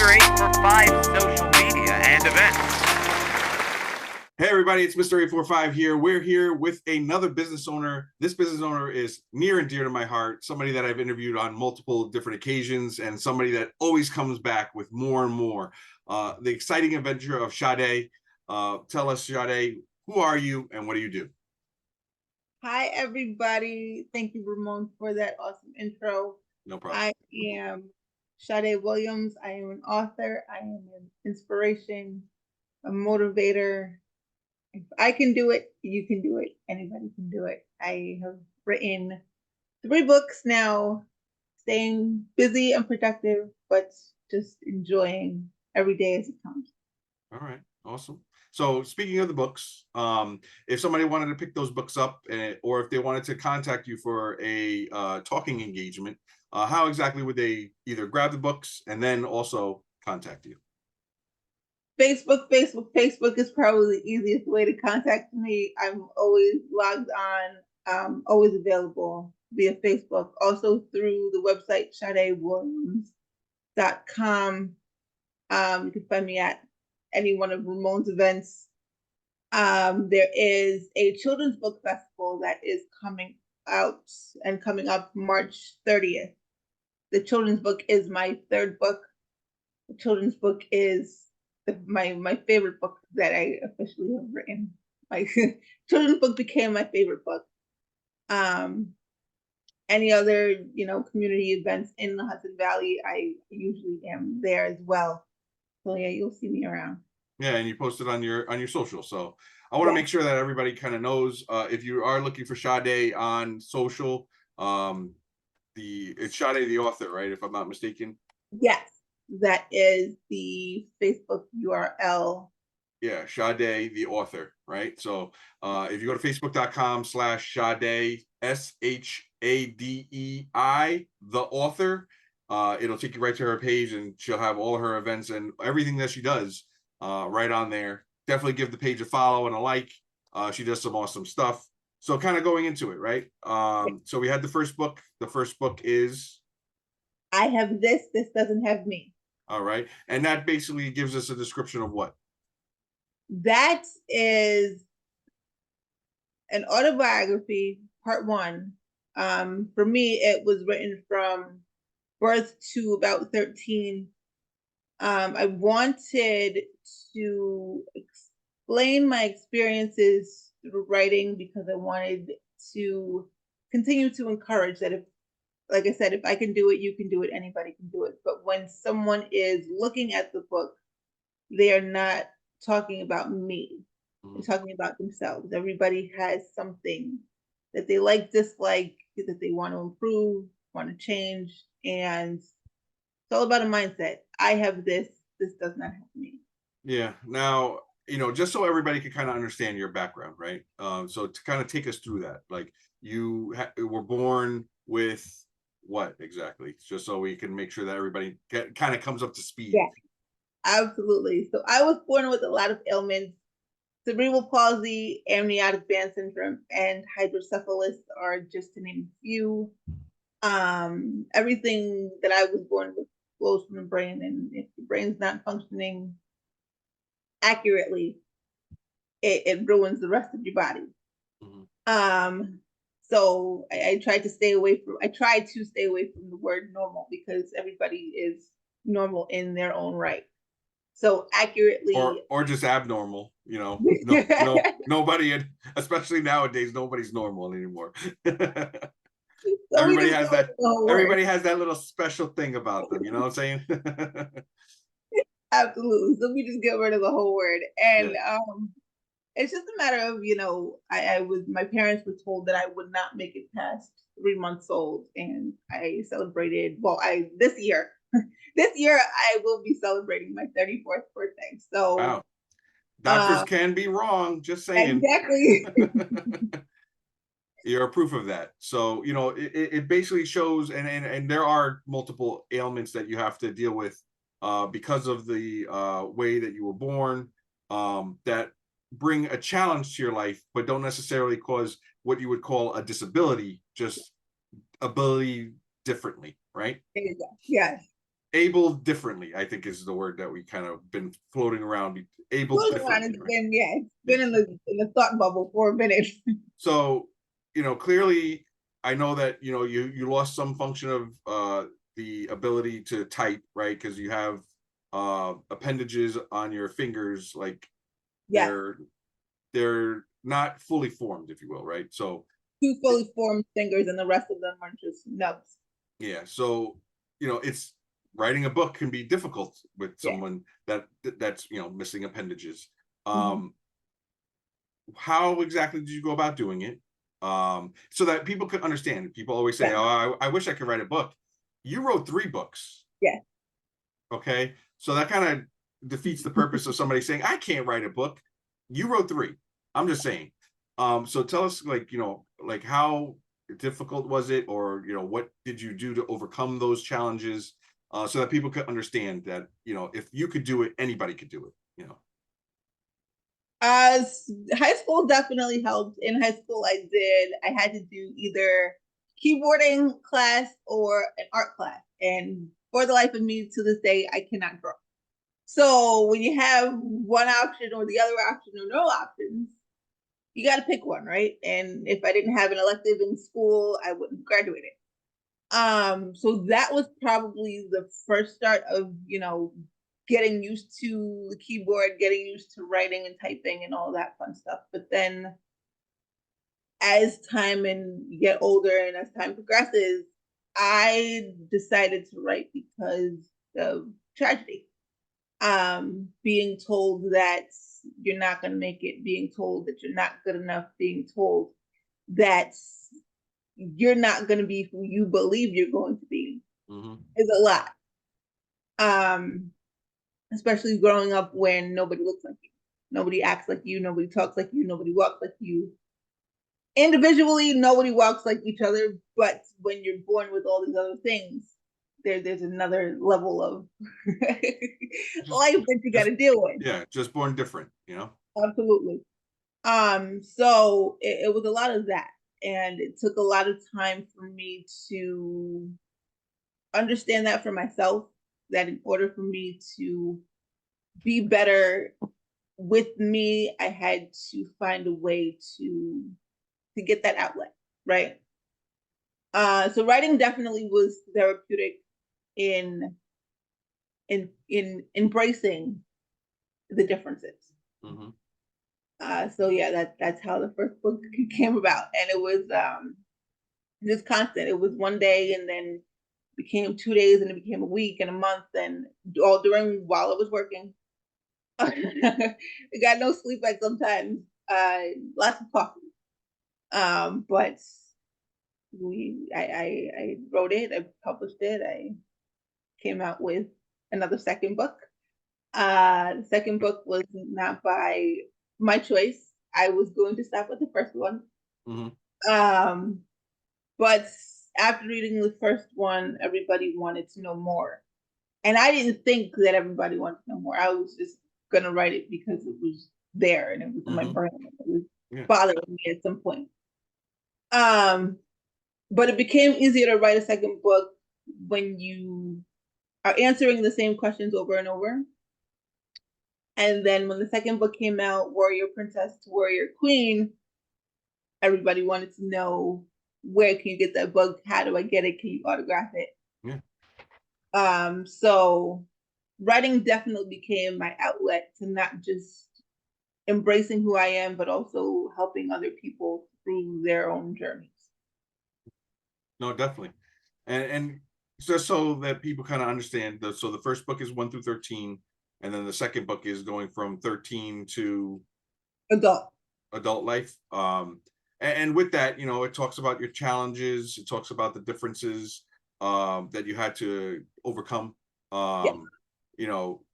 Mr. 845 social media and events. Hey everybody, it's Mr. 845 here. We're here with another business owner. This business owner is near and dear to my heart, somebody that I've interviewed on multiple different occasions and somebody that always comes back with more and more. The exciting adventure of Shadei. Tell us, Shadei, who are you and what do you do? Hi, everybody. Thank you, Ramon, for that awesome intro. No problem. I am Shadei Williams. I am an author. I am an inspiration, a motivator. If I can do it, you can do it. Anybody can do it. I have written 3 books now, staying busy and productive, but just enjoying every day as it comes. All right, awesome. So speaking of the books, if somebody wanted to pick those books up or if they wanted to contact you for a talking engagement, how exactly would they either grab the books and then also contact you? Facebook is probably the easiest way to contact me. I'm always logged on, always available via Facebook. Also through the website ShadeiWilliams.com. You can find me at any one of Ramon's events. There is a children's book festival that is coming out and coming up March 30th. The children's book is my 3rd book. The children's book is my favorite book that I officially have written. My children's book became my favorite book. Any other, community events in the Hudson Valley, I usually am there as well. So yeah, you'll see me around. Yeah, and you post it on your social. So I want to make sure that everybody kind of knows if you are looking for Shadei on social, it's Shadei the author, right? If I'm not mistaken. Yes, that is the Facebook URL. Yeah, Shadei the author, right? So if you go to facebook.com/Shadei, SHADEI, the author, it'll take you right to her page and she'll have all her events and everything that she does right on there. Definitely give the page a follow and a like. She does some awesome stuff. So kind of going into it, right? So we had the first book. The first book is I Have This Doesn't Have Me. All right. And that basically gives us a description of what? That is an autobiography, part 1. For me, it was written from birth to about 13. I wanted to explain my experiences through writing because I wanted to continue to encourage that if, like I said, if I can do it, you can do it, anybody can do it. But when someone is looking at the book, they are not talking about me. They're talking about themselves. Everybody has something that they like, dislike, that they want to improve, want to change. And it's all about a mindset. I have this does not have me. Yeah. Now, just so everybody can kind of understand your background, right? So to kind of take us through that, like you were born with what exactly? Just so we can make sure that everybody kind of comes up to speed. Yeah, absolutely. So I was born with a lot of ailments. Cerebral palsy, amniotic band syndrome, and hydrocephalus are just to name a few. Everything that I was born with flows from the brain, and if the brain's not functioning accurately, it ruins the rest of your body. So I tried to stay away from the word normal because everybody is normal in their own right. So accurately, or just abnormal, nobody, especially nowadays, nobody's normal anymore. Everybody has that little special thing about them, you know what I'm saying? Absolutely. So we just get rid of the whole word. And it's just a matter of, my parents were told that I would not make it past 3 months old. And I celebrated, this year I will be celebrating my 34th birthday. So wow. Doctors can be wrong, just saying. Exactly. You're a proof of that. So, it basically shows, and there are multiple ailments that you have to deal with because of the way that you were born, that bring a challenge to your life, but don't necessarily cause what you would call a disability, just ability differently, right? There you go. Yes. able differently, I think is the word that we kind of been floating around. Able Floating around, differently, it's right? been, yeah, it's been in the thought bubble for a minute. So, clearly, I know that you lost some function of the ability to type, right? Because you have appendages on your fingers, like Yes, they're not fully formed, if you will, right? So two fully formed fingers, and the rest of them are just nubs. yeah, so it's writing a book can be difficult with Yeah. someone that's missing appendages. Mhm. How exactly did you go about doing it? So that people could understand. People always say, Yeah. "Oh, I wish I could write a book." You wrote 3 books. Yeah. Okay, so that kind of defeats the purpose of somebody saying, "I can't write a book." You wrote 3. I'm just saying. So tell us, like how difficult was it, or what did you do to overcome those challenges, so that people could understand that if you could do it, anybody could do it. High school definitely helped. In high school, I had to do either keyboarding class or an art class. And for the life of me, to this day, I cannot draw. So when you have one option or the other option or no options, you got to pick one, right? And if I didn't have an elective in school, I wouldn't have graduated. So that was probably the first start of, getting used to the keyboard, getting used to writing and typing and all that fun stuff. But then as time and you get older and as time progresses, I decided to write because of tragedy. Being told that you're not going to make it, being told that you're not good enough, being told that you're not going to be who you believe you're going to be is a lot. Especially growing up when nobody looks like you, nobody acts like you, nobody talks like you, nobody walks like you. Individually, nobody walks like each other, but when you're born with all these other things, there's another level of life that you got to deal with. Yeah, just born different. Absolutely. So it was a lot of that, and it took a lot of time for me to understand that for myself. That in order for me to be better with me, I had to find a way to get that outlet, right? So writing definitely was therapeutic in in embracing the differences. So yeah, that's how the first book came about, and it was just constant. It was one day, and then became 2 days, and it became a week and a month, and all during while I was working. I got no sleep like sometimes. Lots of coffee. But I wrote it, I published it, I came out with another second book. The second book was not by my choice. I was going to stop with the first one. Um, but after reading the first one, everybody wanted to know more. And I didn't think that everybody wanted to know more. I was just gonna write it because it was there and it was in my brain. It was bothering me at some point. But it became easier to write a second book when you are answering the same questions over and over. And then when the second book came out, Warrior Princess to Warrior Queen, everybody wanted to know, where can you get that book? How do I get it? Can you autograph it? So writing definitely became my outlet to not just embracing who I am, but also helping other people through their own journeys. No, definitely. And just so that people kind of understand, so the first book is 1 through 13, and then the second book is going from 13 to adult life. And with that, it talks about your challenges, it talks about the differences that you had to overcome.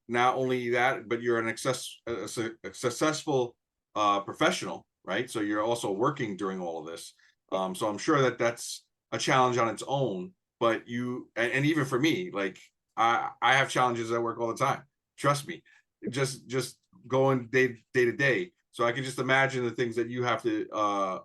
Not only that, but you're a successful professional, right? So you're also working during all of this. So I'm sure that that's a challenge on its own. But and even for me, like I have challenges at work all the time. Trust me, just going day to day. So I can just imagine the things that you have to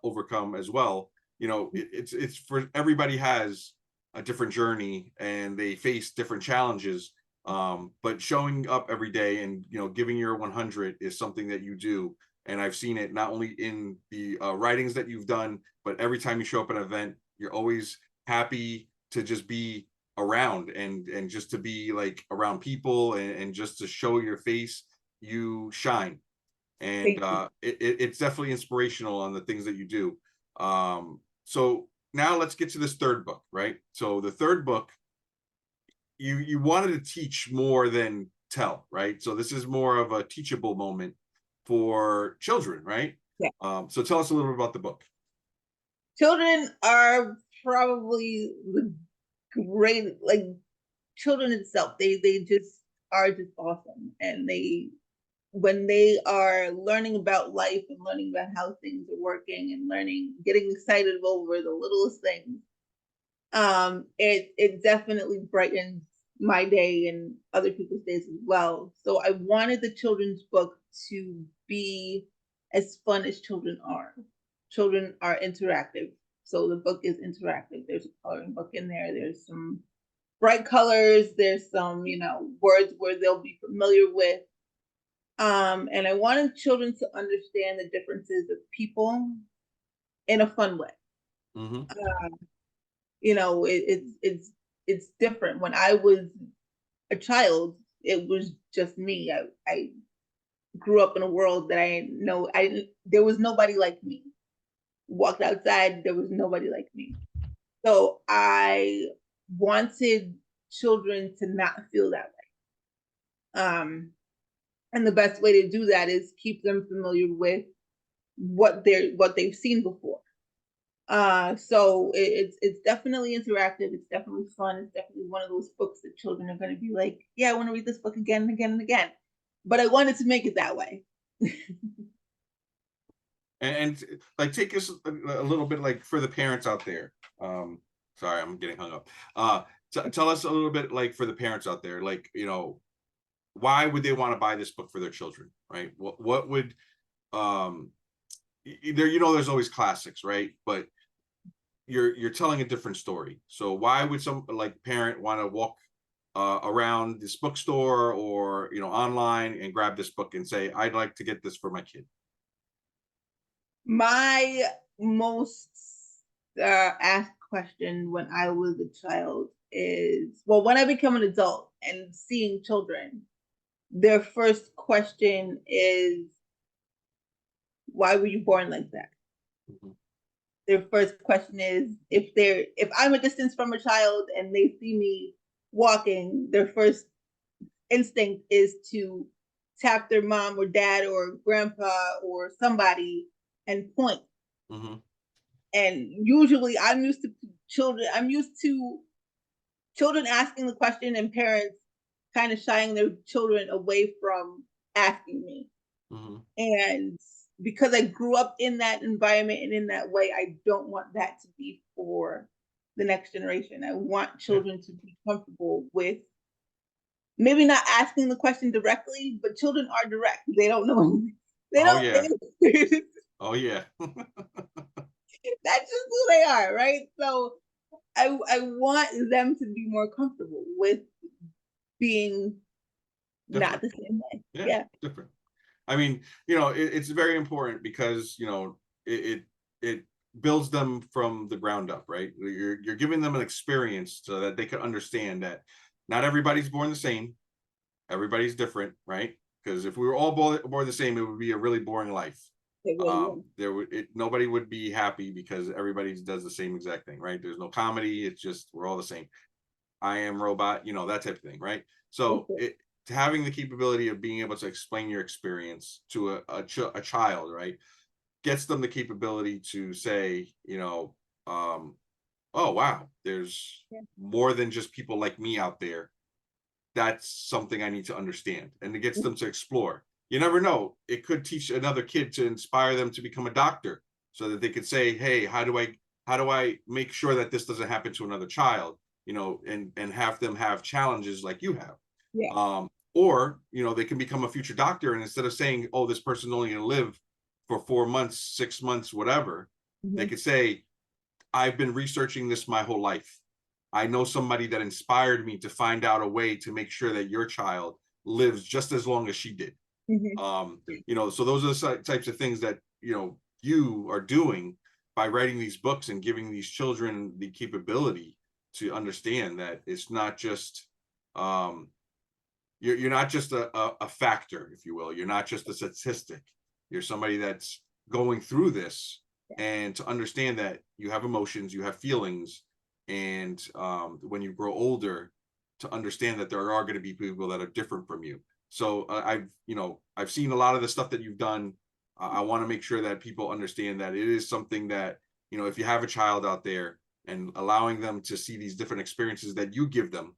overcome as well. It's for everybody has a different journey and they face different challenges. But showing up every day and, you know, giving your 100 is something that you do. And I've seen it not only in the writings that you've done, but every time you show up at an event, you're always happy to just be around and just to be like around people and just to show your face. You shine. And Thank you. it's definitely inspirational on the things that you do. So now let's get to this third book, right? So the third book, you wanted to teach more than tell, right? So this is more of a teachable moment for children, right? Yeah. So tell us a little bit about the book. Children are probably the great, like children itself. They just are just awesome, and when they are learning about life and learning about how things are working and getting excited over the littlest things, it definitely brightens my day and other people's days as well. So I wanted the children's book to be as fun as children are. Children are interactive, so the book is interactive. There's a coloring book in there. There's some bright colors. There's some, words where they'll be familiar with. And I wanted children to understand the differences of people in a fun way. Mm-hmm. It's different. When I was a child, it was just me. I grew up in a world that there was nobody like me. Walked outside, there was nobody like me. So I wanted children to not feel that way. And the best way to do that is keep them familiar with what they've seen before. So it's definitely interactive. It's definitely fun. It's definitely one of those books that children are going to be like, yeah, I want to read this book again and again and again. But I wanted to make it that way. and like take us a little bit, like for the parents out there. Sorry, I'm getting hung up. Tell us a little bit, like for the parents out there, like, why would they want to buy this book for their children, right? What would there's always classics, right? But you're telling a different story. So why would some like parent want to walk around this bookstore or online and grab this book and say, I'd like to get this for my kid? My most asked question when I was a child is, well, when I become an adult and seeing children, their first question is, why were you born like that? Mm-hmm. Their first question is, if I'm a distance from a child and they see me walking, their first instinct is to tap their mom or dad or grandpa or somebody and point. Mm-hmm. And usually I'm used to children asking the question and parents kind of shying their children away from asking me. Mm-hmm. And because I grew up in that environment and in that way, I don't want that to be for the next generation. I want children to be comfortable with maybe not asking the question directly, but children are direct. They don't know. Oh yeah. That's just who they are, right? So I want them to be more comfortable with being different. Not the same way. Yeah. Different. I mean, it's very important because, it builds them from the ground up, right? You're giving them an experience so that they can understand that not everybody's born the same. Everybody's different, right? Because if we were all born the same, it would be a really boring life. Nobody would be happy because everybody does the same exact thing, right? There's no comedy. It's just, we're all the same. I am robot, that type of thing, right? So having the capability of being able to explain your experience to a child, right, gets them the capability to say, oh wow, there's more than just people like me out there. That's something I need to understand, and it gets them to explore. You never know, it could teach another kid to inspire them to become a doctor, so that they could say, hey, how do I make sure that this doesn't happen to another child, and have them have challenges like you have. Yeah. Or they can become a future doctor, and instead of saying, oh, this person's only going to live for 4 months, 6 months, whatever, they could say, I've been researching this my whole life, I know somebody that inspired me to find out a way to make sure that your child lives just as long as she did. So those are the types of things that, you are doing by writing these books and giving these children the capability to understand that it's not just, you're not just a factor, if you will. You're not just a statistic. You're somebody that's going through this, and to understand that you have emotions, you have feelings, and when you grow older, to understand that there are going to be people that are different from you. So I've seen a lot of the stuff that you've done. I want to make sure that people understand that it is something that, if you have a child out there, and allowing them to see these different experiences that you give them,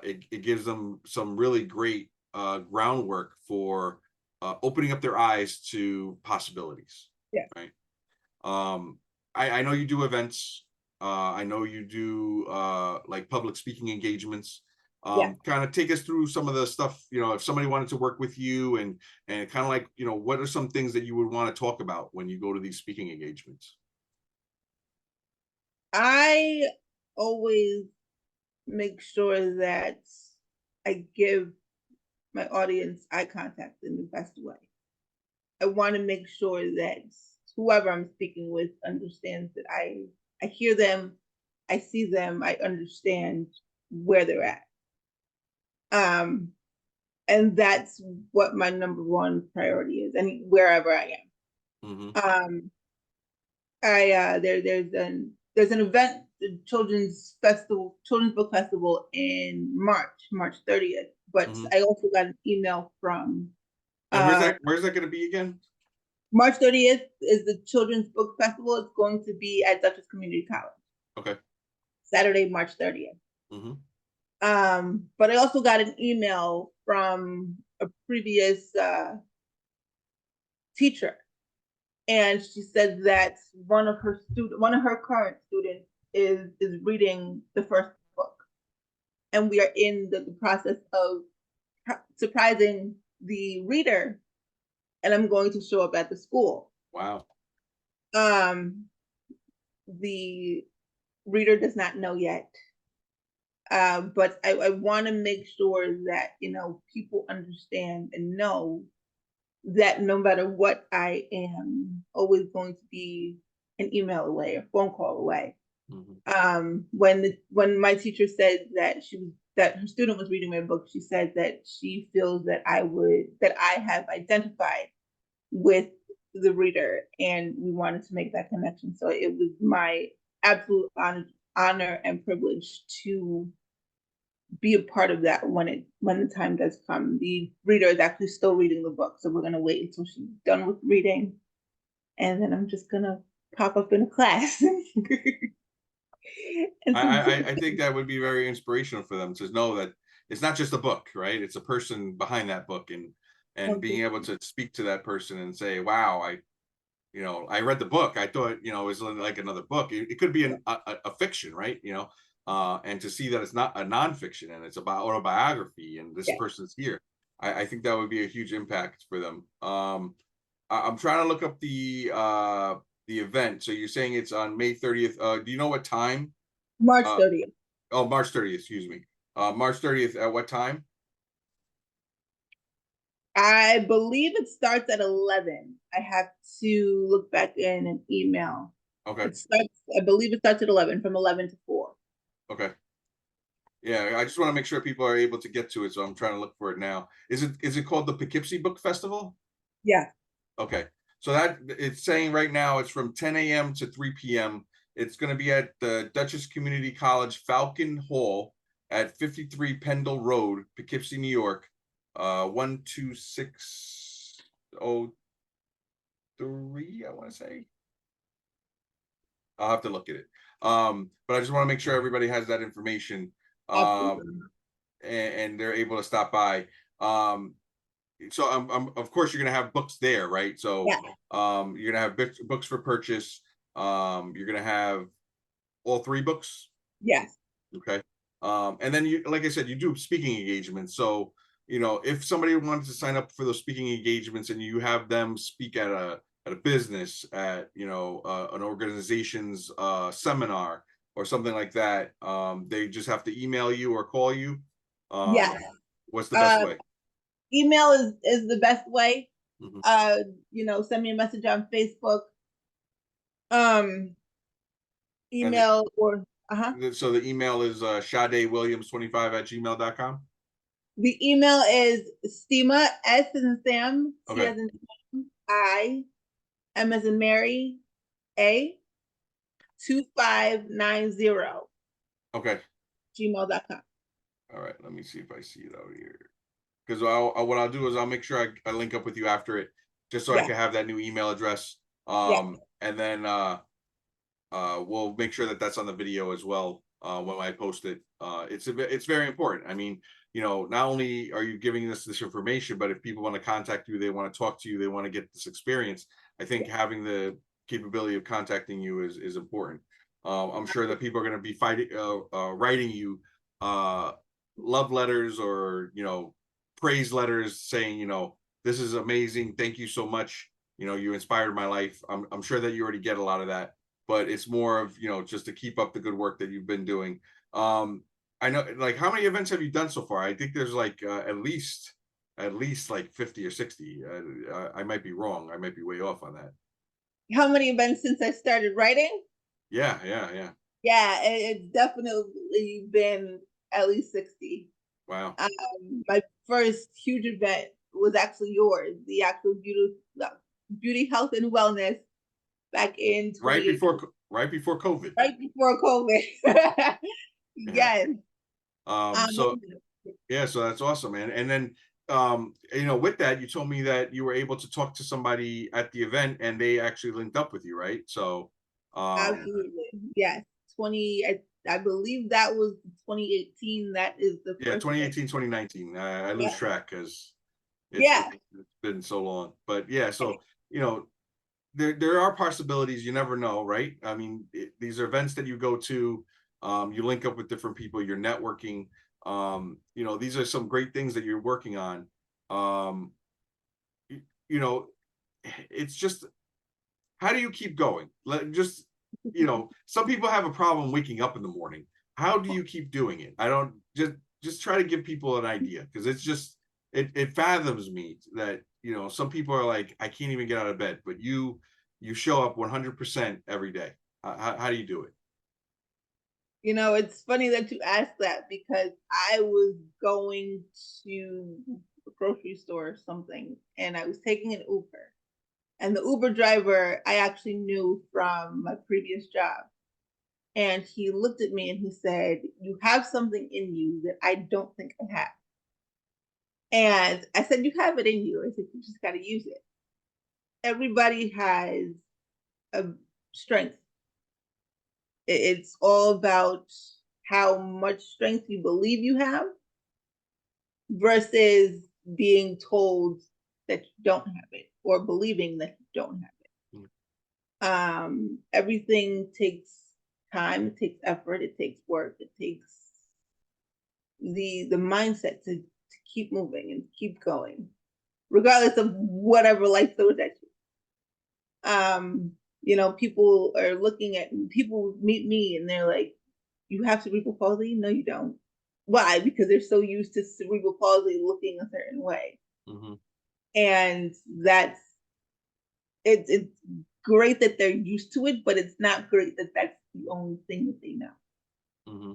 it gives them some really great groundwork for opening up their eyes to possibilities. Yeah. Right. I know you do events. I know you do like public speaking engagements. Kind of take us through some of the stuff, if somebody wanted to work with you, and kind of like, what are some things that you would want to talk about when you go to these speaking engagements? I always make sure that I give my audience eye contact in the best way. I want to make sure that whoever I'm speaking with understands that I hear them, I see them, I understand where they're at. And that's what my number one priority is, and wherever I am. There's an event, the children's book festival in March 30th. But I also got an email from. And where's that going to be again? March 30th is the children's book festival. It's going to be at Dutchess Community College. Okay. Saturday, March 30th. But I also got an email from a previous teacher, and she said that one of her current students is reading the first book, and we are in the process of surprising the reader, and I'm going to show up at the school. Wow. The reader does not know yet. But I want to make sure that, people understand and know that no matter what, I am always going to be an email away, a phone call away. When my teacher said that her student was reading my book, she said that she feels that I have identified with the reader, and we wanted to make that connection. So it was my absolute honor and privilege to be a part of that when the time does come. The reader is actually still reading the book, so we're going to wait until she's done with reading, and then I'm just going to pop up in a class. I think that would be very inspirational for them to know that it's not just a book, right? It's a person behind that book, and being able to speak to that person and say, wow, I read the book. I thought, it was like another book. It could be a fiction, right? And to see that it's not a nonfiction and it's about autobiography and this person's here, I think that would be a huge impact for them. I'm trying to look up the event. So you're saying it's on May 30th. Do you know what time? March 30th. Oh, March 30th, excuse me. March 30th at what time? I believe it starts at 11. I have to look back in an email. Okay. I believe it starts at 11, from 11 to 4. Okay. Yeah, I just want to make sure people are able to get to it, so I'm trying to look for it now. Is it called the Poughkeepsie Book Festival? Yeah. Okay. So that it's saying right now it's from 10 a.m. to 3 p.m. It's going to be at the Dutchess Community College Falcon Hall at 53 Pendle Road, Poughkeepsie, New York, 12603, I want to say. I'll have to look at it. But I just want to make sure everybody has that information, and they're able to stop by. So of course you're gonna have books there, right? So you're gonna have books for purchase. You're gonna have all 3 books. Yes. Okay. And then you, like I said, you do speaking engagements. So if somebody wanted to sign up for those speaking engagements and you have them speak at a business, at an organization's seminar, or something like that, they just have to email you or call you. Yes. What's the best Uh, way? email is the best way. Mhm. Send me a message on Facebook. And Email or so the email is Shadei Williams 25@gmail.com. the email is Stima, S as in Sam, T Okay. as in Sam, I, M as in Mary, A 2590 Okay. gmail.com. All right. Let me see if I see it out here. Because what I'll do is I'll make sure I link up with you after it, just so I Yeah. can have that new email address. Yeah. And then we'll make sure that that's on the video as well when I post it. It's very important. I mean, not only are you giving us this information, but if people want to contact you, they want to talk to you, they want to get this experience. I think having the capability of contacting you is important. I'm sure that people are going to be writing you love letters or praise letters saying, this is amazing, thank you so much, you inspired my life. I'm sure that you already get a lot of that, but it's more of just to keep up the good work that you've been doing. I know, like, how many events have you done so far? I think there's like at least like 50 or 60. I might be wrong, I might be way off on that. How many events since I started writing? Yeah. Yeah, it's definitely been at least 60. Wow. My first huge event was actually yours, the actual beauty, health, and wellness back in Right 2018. before COVID. Right before COVID. Yeah. Yes. So yeah, so that's awesome, man. And then with that, you told me that you were able to talk to somebody at the event and they actually linked up with you, right? So Absolutely. Yes. 20, I believe that was 2018. That is the yeah, first 2018, 2019. I lose track because yeah. it's been so long. But yeah, so there are possibilities. You never know, right? I mean, these are events that you go to. You link up with different people. You're networking. These are some great things that you're working on. You know, it's just, how do you keep going? Some people have a problem waking up in the morning. How do you keep doing it? I don't just try to give people an idea, because it's just it fathoms me that some people are like, I can't even get out of bed, but you show up 100% every day. How do you do it? It's funny that you asked that, because I was going to a grocery store or something, and I was taking an Uber. And the Uber driver I actually knew from my previous job. And he looked at me and he said, "You have something in you that I don't think I have." And I said, "You have it in you." I said, "You just got to use it." Everybody has a strength. It's all about how much strength you believe you have versus being told that you don't have it, or believing that you don't have it. Everything takes time, it takes effort, it takes work, it takes the mindset to keep moving and keep going, regardless of whatever life throws at you. People are looking at, people meet me and they're like, "You have cerebral palsy?" No, you don't. Why? Because they're so used to cerebral palsy looking a certain way. Mm-hmm. And it's great that they're used to it, but it's not great that that's the only thing that they know. Mm-hmm.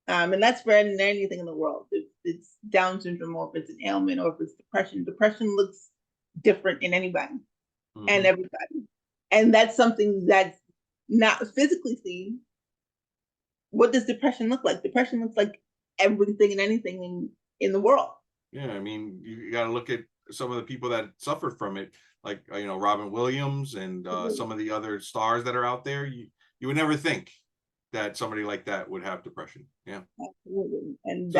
And that's for anything in the world. If it's Down syndrome, or if it's an ailment, or if it's depression. Depression looks different in anybody and everybody. And that's something that's not physically seen. What does depression look like? Depression looks like everything and anything in the world. Yeah, I mean, you got to look at some of the people that suffered from it, like Robin Williams and some of the other stars that are out there. You would never think that somebody like that would have depression. Yeah, absolutely. And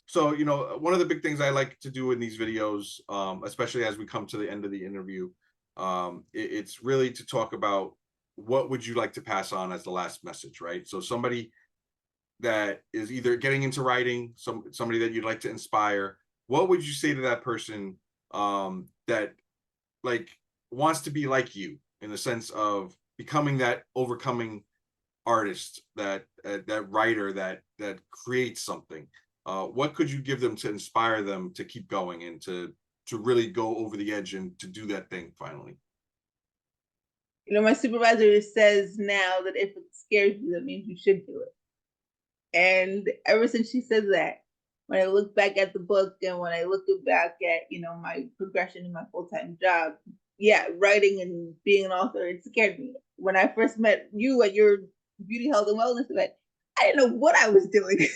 so one of the big things I like to do in these videos, especially as we come to the end of the interview, it's really to talk about what would you like to pass on as the last message, right? So somebody that is either getting into writing, somebody that you'd like to inspire, what would you say to that person that like wants to be like you, in the sense of becoming that overcoming artist, that writer that creates something, what could you give them to inspire them to keep going and to really go over the edge and to do that thing finally? You know, my supervisor says now that if it scares you, that means you should do it. And ever since she says that, when I look back at the book and when I look back at, you know, my progression in my full-time job, yeah, writing and being an author, it scared me. When I first met you at your beauty, health, and wellness event, I didn't know what I was doing.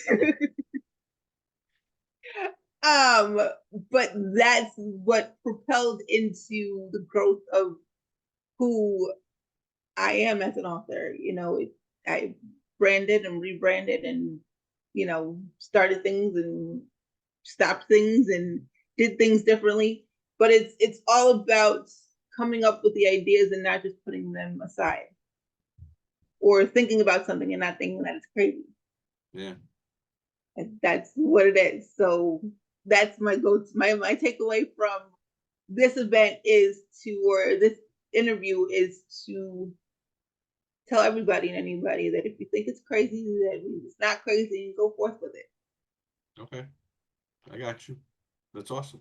But that's what propelled into the growth of who I am as an author. You know, I branded and rebranded and, you know, started things and stopped things and did things differently. But it's all about coming up with the ideas and not just putting them aside, or thinking about something and not thinking that it's crazy. Yeah. And that's what it is. So that's my my takeaway from this event is to, or this interview is to tell everybody and anybody that if you think it's crazy, that it's not crazy, and go forth with it. Okay, I got you. That's awesome.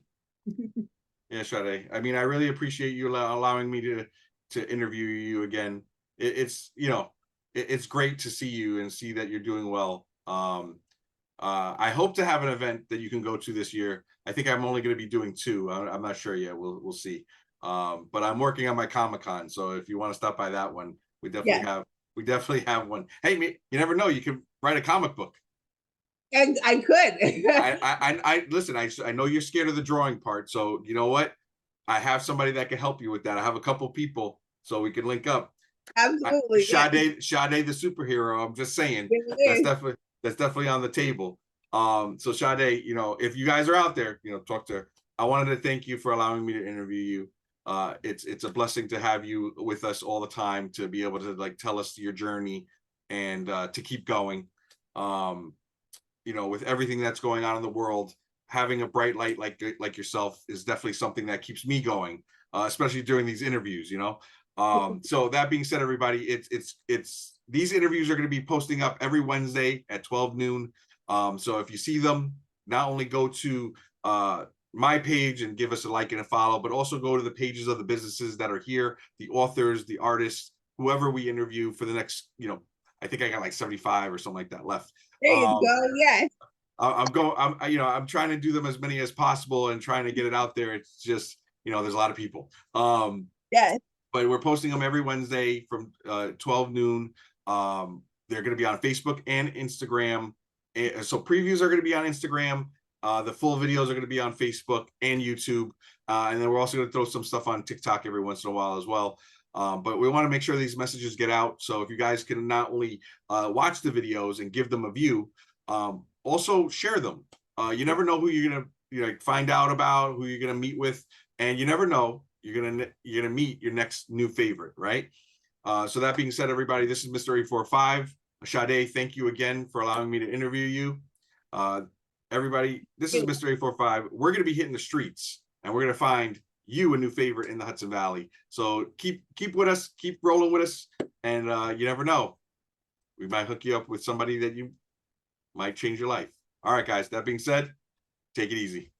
Yeah, Shadei. I mean, I really appreciate you allowing me to interview you again. It's, you know, it's great to see you and see that you're doing well. I hope to have an event that you can go to this year. I think I'm only going to be doing 2. I'm not sure yet. We'll see. But I'm working on my Comic-Con, so if you want to stop by that one, we definitely have one. Hey, you never know. You can write a comic book. And I could. I listen. I know you're scared of the drawing part, so you know what? I have somebody that can help you with that. I have a couple people, so we can link up. Absolutely. Shadei the superhero. I'm just saying that's definitely on the table. So Shadei, you know, if you guys are out there, you know, talk to her. I wanted to thank you for allowing me to interview you. It's a blessing to have you with us all the time, to be able to like tell us your journey and to keep going. You know, with everything that's going on in the world, having a bright light like yourself is definitely something that keeps me going, especially during these interviews, you know. So that being said, everybody, it's these interviews are going to be posting up every Wednesday at 12 noon. So if you see them, not only go to my page and give us a like and a follow, but also go to the pages of the businesses that are here, the authors, the artists, whoever we interview for the next, you know, I think I got like 75 or something like that left. There you go. Yes. I'm trying to do them as many as possible and trying to get it out there. It's just, you know, there's a lot of people. Yes. But we're posting them every Wednesday from 12 noon. They're going to be on Facebook and Instagram. So previews are going to be on Instagram. The full videos are going to be on Facebook and YouTube. And then we're also going to throw some stuff on TikTok every once in a while as well. But we want to make sure these messages get out. So if you guys can not only watch the videos and give them a view, also share them. You never know who you're going to find out about, who you're going to meet with, and you never know, you're gonna meet your next new favorite, right? So that being said, everybody, this is Mr. 845. Shadei, thank you again for allowing me to interview you. Everybody, this is Mr. 845. We're gonna be hitting the streets, and we're gonna find you a new favorite in the Hudson Valley. So keep with us, keep rolling with us, and you never know, we might hook you up with somebody that you might change your life. All right, guys. That being said, take it easy.